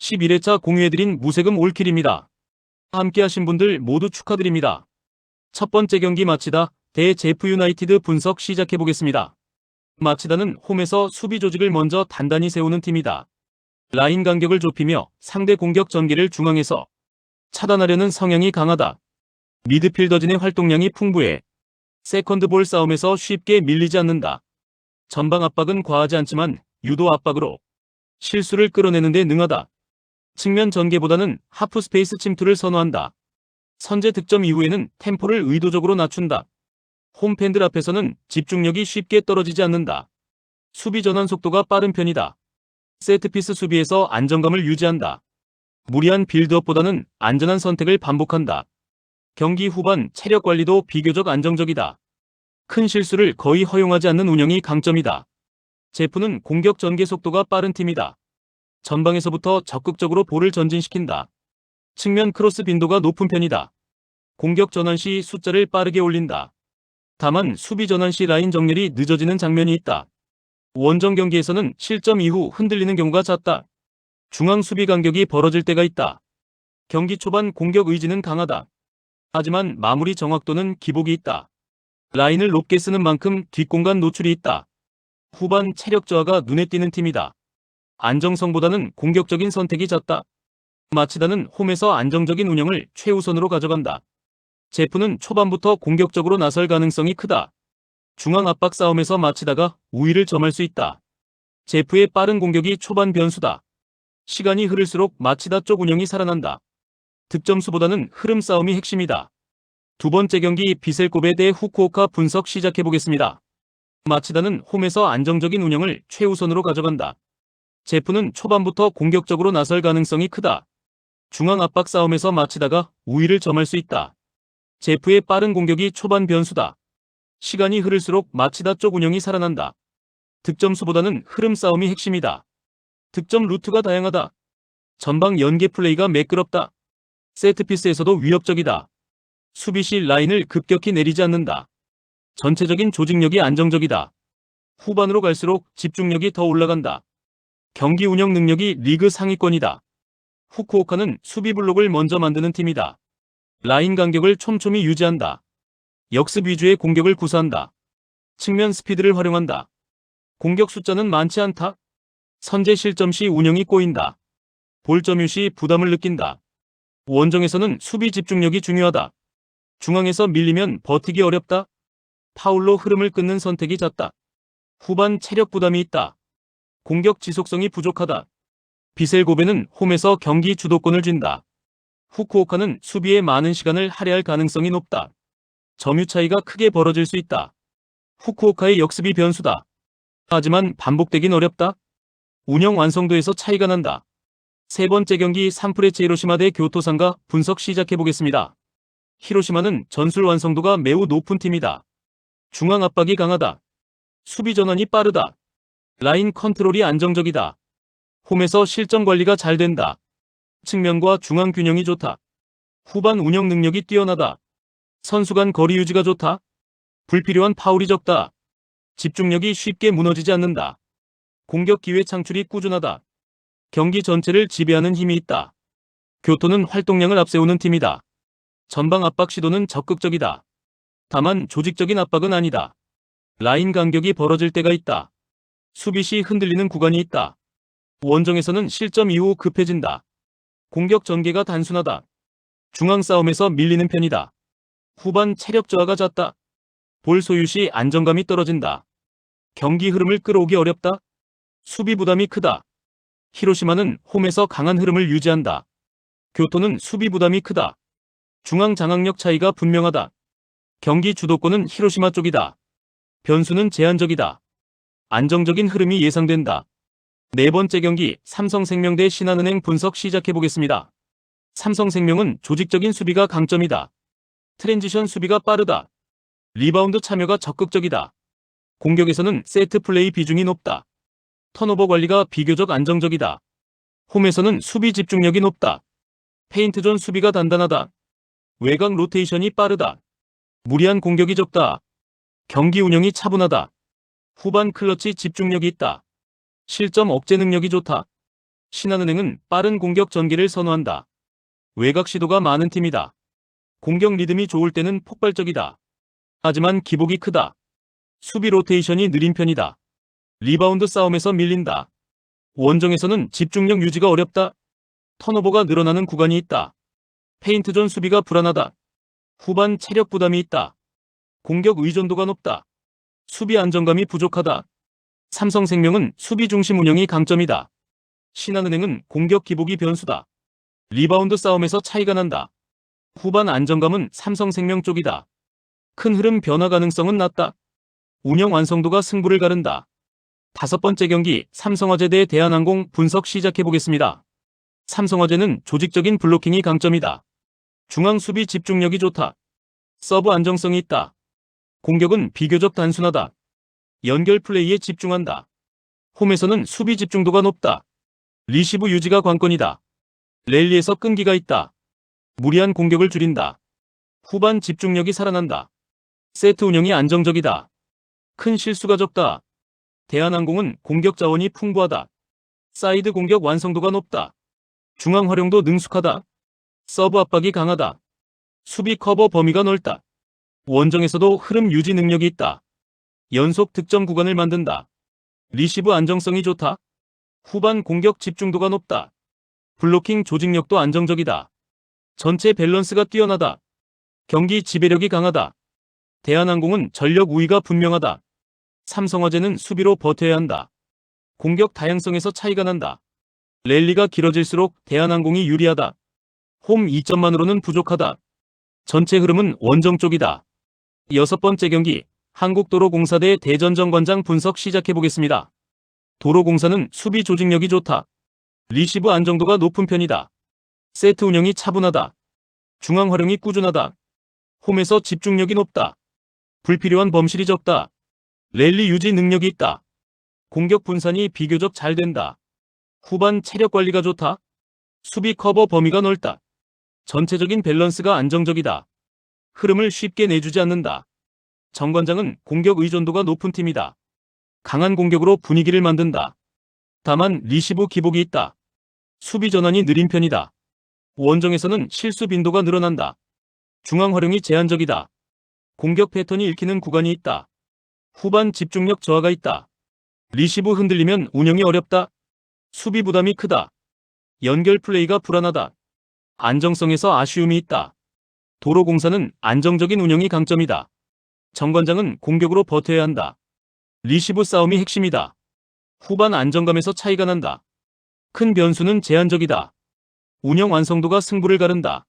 11회차 공유해드린 무세금 올킬입니다. 함께 하신 분들 모두 축하드립니다. 첫 번째 경기 마치다 대 제프 유나이티드 분석 시작해보겠습니다. 마치다는 홈에서 수비 조직을 먼저 단단히 세우는 팀이다. 라인 간격을 좁히며 상대 공격 전개를 중앙에서 차단하려는 성향이 강하다. 미드필더진의 활동량이 풍부해 세컨드볼 싸움에서 쉽게 밀리지 않는다. 전방 압박은 과하지 않지만 유도 압박으로 실수를 끌어내는 데 능하다. 측면 전개보다는 하프 스페이스 침투를 선호한다. 선제 득점 이후에는 템포를 의도적으로 낮춘다. 홈팬들 앞에서는 집중력이 쉽게 떨어지지 않는다. 수비 전환 속도가 빠른 편이다. 세트피스 수비에서 안정감을 유지한다. 무리한 빌드업보다는 안전한 선택을 반복한다. 경기 후반 체력 관리도 비교적 안정적이다. 큰 실수를 거의 허용하지 않는 운영이 강점이다. 제프는 공격 전개 속도가 빠른 팀이다. 전방에서부터 적극적으로 볼을 전진시킨다. 측면 크로스 빈도가 높은 편이다. 공격 전환 시 숫자를 빠르게 올린다. 다만 수비 전환 시 라인 정렬이 늦어지는 장면이 있다. 원정 경기에서는 실점 이후 흔들리는 경우가 잦다. 중앙 수비 간격이 벌어질 때가 있다. 경기 초반 공격 의지는 강하다. 하지만 마무리 정확도는 기복이 있다. 라인을 높게 쓰는 만큼 뒷공간 노출이 있다. 후반 체력 저하가 눈에 띄는 팀이다. 안정성보다는 공격적인 선택이 잦다. 마치다는 홈에서 안정적인 운영을 최우선으로 가져간다. 제프는 초반부터 공격적으로 나설 가능성이 크다. 중앙 압박 싸움에서 마치다가 우위를 점할 수 있다. 제프의 빠른 공격이 초반 변수다. 시간이 흐를수록 마치다 쪽 운영이 살아난다. 득점수보다는 흐름 싸움이 핵심이다. 두 번째 경기 비셀코베 대 후쿠오카 분석 시작해보겠습니다. 마치다는 홈에서 안정적인 운영을 최우선으로 가져간다. 제프는 초반부터 공격적으로 나설 가능성이 크다. 중앙 압박 싸움에서 마치다가 우위를 점할 수 있다. 제프의 빠른 공격이 초반 변수다. 시간이 흐를수록 마치다 쪽 운영이 살아난다. 득점수보다는 흐름 싸움이 핵심이다. 득점 루트가 다양하다. 전방 연계 플레이가 매끄럽다. 세트피스에서도 위협적이다. 수비 시 라인을 급격히 내리지 않는다. 전체적인 조직력이 안정적이다. 후반으로 갈수록 집중력이 더 올라간다. 경기 운영 능력이 리그 상위권이다. 후쿠오카는 수비 블록을 먼저 만드는 팀이다. 라인 간격을 촘촘히 유지한다. 역습 위주의 공격을 구사한다. 측면 스피드를 활용한다. 공격 숫자는 많지 않다. 선제 실점 시 운영이 꼬인다. 볼 점유 시 부담을 느낀다. 원정에서는 수비 집중력이 중요하다. 중앙에서 밀리면 버티기 어렵다. 파울로 흐름을 끊는 선택이 잦다. 후반 체력 부담이 있다. 공격 지속성이 부족하다. 비셀고베는 홈에서 경기 주도권을 쥔다. 후쿠오카는 수비에 많은 시간을 할애할 가능성이 높다. 점유 차이가 크게 벌어질 수 있다. 후쿠오카의 역습이 변수다. 하지만 반복되긴 어렵다. 운영 완성도에서 차이가 난다. 세 번째 경기 산프레체 히로시마 대 교토상가 분석 시작해보겠습니다. 히로시마는 전술 완성도가 매우 높은 팀이다. 중앙 압박이 강하다. 수비 전환이 빠르다. 라인 컨트롤이 안정적이다. 홈에서 실점 관리가 잘 된다. 측면과 중앙 균형이 좋다. 후반 운영 능력이 뛰어나다. 선수 간 거리 유지가 좋다. 불필요한 파울이 적다. 집중력이 쉽게 무너지지 않는다. 공격 기회 창출이 꾸준하다. 경기 전체를 지배하는 힘이 있다. 교토는 활동량을 앞세우는 팀이다. 전방 압박 시도는 적극적이다. 다만 조직적인 압박은 아니다. 라인 간격이 벌어질 때가 있다. 수비 시 흔들리는 구간이 있다. 원정에서는 실점 이후 급해진다. 공격 전개가 단순하다. 중앙 싸움에서 밀리는 편이다. 후반 체력 저하가 잦다. 볼 소유 시 안정감이 떨어진다. 경기 흐름을 끌어오기 어렵다. 수비 부담이 크다. 히로시마는 홈에서 강한 흐름을 유지한다. 교토는 수비 부담이 크다. 중앙 장악력 차이가 분명하다. 경기 주도권은 히로시마 쪽이다. 변수는 제한적이다. 안정적인 흐름이 예상된다. 네 번째 경기 삼성생명 대 신한은행 분석 시작해보겠습니다. 삼성생명은 조직적인 수비가 강점이다. 트랜지션 수비가 빠르다. 리바운드 참여가 적극적이다. 공격에서는 세트 플레이 비중이 높다. 턴오버 관리가 비교적 안정적이다. 홈에서는 수비 집중력이 높다. 페인트존 수비가 단단하다. 외곽 로테이션이 빠르다. 무리한 공격이 적다. 경기 운영이 차분하다. 후반 클러치 집중력이 있다. 실점 억제 능력이 좋다. 신한은행은 빠른 공격 전개를 선호한다. 외곽 시도가 많은 팀이다. 공격 리듬이 좋을 때는 폭발적이다. 하지만 기복이 크다. 수비 로테이션이 느린 편이다. 리바운드 싸움에서 밀린다. 원정에서는 집중력 유지가 어렵다. 턴오버가 늘어나는 구간이 있다. 페인트존 수비가 불안하다. 후반 체력 부담이 있다. 공격 의존도가 높다. 수비 안정감이 부족하다. 삼성생명은 수비 중심 운영이 강점이다. 신한은행은 공격 기복이 변수다. 리바운드 싸움에서 차이가 난다. 후반 안정감은 삼성생명 쪽이다. 큰 흐름 변화 가능성은 낮다. 운영 완성도가 승부를 가른다. 5번째 경기 삼성화재 대 대한항공 분석 시작해보겠습니다. 삼성화재는 조직적인 블로킹이 강점이다. 중앙 수비 집중력이 좋다. 서브 안정성이 있다. 공격은 비교적 단순하다. 연결 플레이에 집중한다. 홈에서는 수비 집중도가 높다. 리시브 유지가 관건이다. 랠리에서 끈기가 있다. 무리한 공격을 줄인다. 후반 집중력이 살아난다. 세트 운영이 안정적이다. 큰 실수가 적다. 대한항공은 공격 자원이 풍부하다. 사이드 공격 완성도가 높다. 중앙 활용도 능숙하다. 서브 압박이 강하다. 수비 커버 범위가 넓다. 원정에서도 흐름 유지 능력이 있다. 연속 득점 구간을 만든다. 리시브 안정성이 좋다. 후반 공격 집중도가 높다. 블로킹 조직력도 안정적이다. 전체 밸런스가 뛰어나다. 경기 지배력이 강하다. 대한항공은 전력 우위가 분명하다. 삼성화재는 수비로 버텨야 한다. 공격 다양성에서 차이가 난다. 랠리가 길어질수록 대한항공이 유리하다. 홈 2점만으로는 부족하다. 전체 흐름은 원정 쪽이다. 6번째 경기 한국도로공사 대 대전정관장 분석 시작해보겠습니다. 도로공사는 수비 조직력이 좋다. 리시브 안정도가 높은 편이다. 세트 운영이 차분하다. 중앙 활용이 꾸준하다. 홈에서 집중력이 높다. 불필요한 범실이 적다. 랠리 유지 능력이 있다. 공격 분산이 비교적 잘 된다. 후반 체력 관리가 좋다. 수비 커버 범위가 넓다. 전체적인 밸런스가 안정적이다. 흐름을 쉽게 내주지 않는다. 정관장은 공격 의존도가 높은 팀이다. 강한 공격으로 분위기를 만든다. 다만 리시브 기복이 있다. 수비 전환이 느린 편이다. 원정에서는 실수 빈도가 늘어난다. 중앙 활용이 제한적이다. 공격 패턴이 읽히는 구간이 있다. 후반 집중력 저하가 있다. 리시브 흔들리면 운영이 어렵다. 수비 부담이 크다. 연결 플레이가 불안하다. 안정성에서 아쉬움이 있다. 도로공사는 안정적인 운영이 강점이다. 정관장은 공격으로 버텨야 한다. 리시브 싸움이 핵심이다. 후반 안정감에서 차이가 난다. 큰 변수는 제한적이다. 운영 완성도가 승부를 가른다.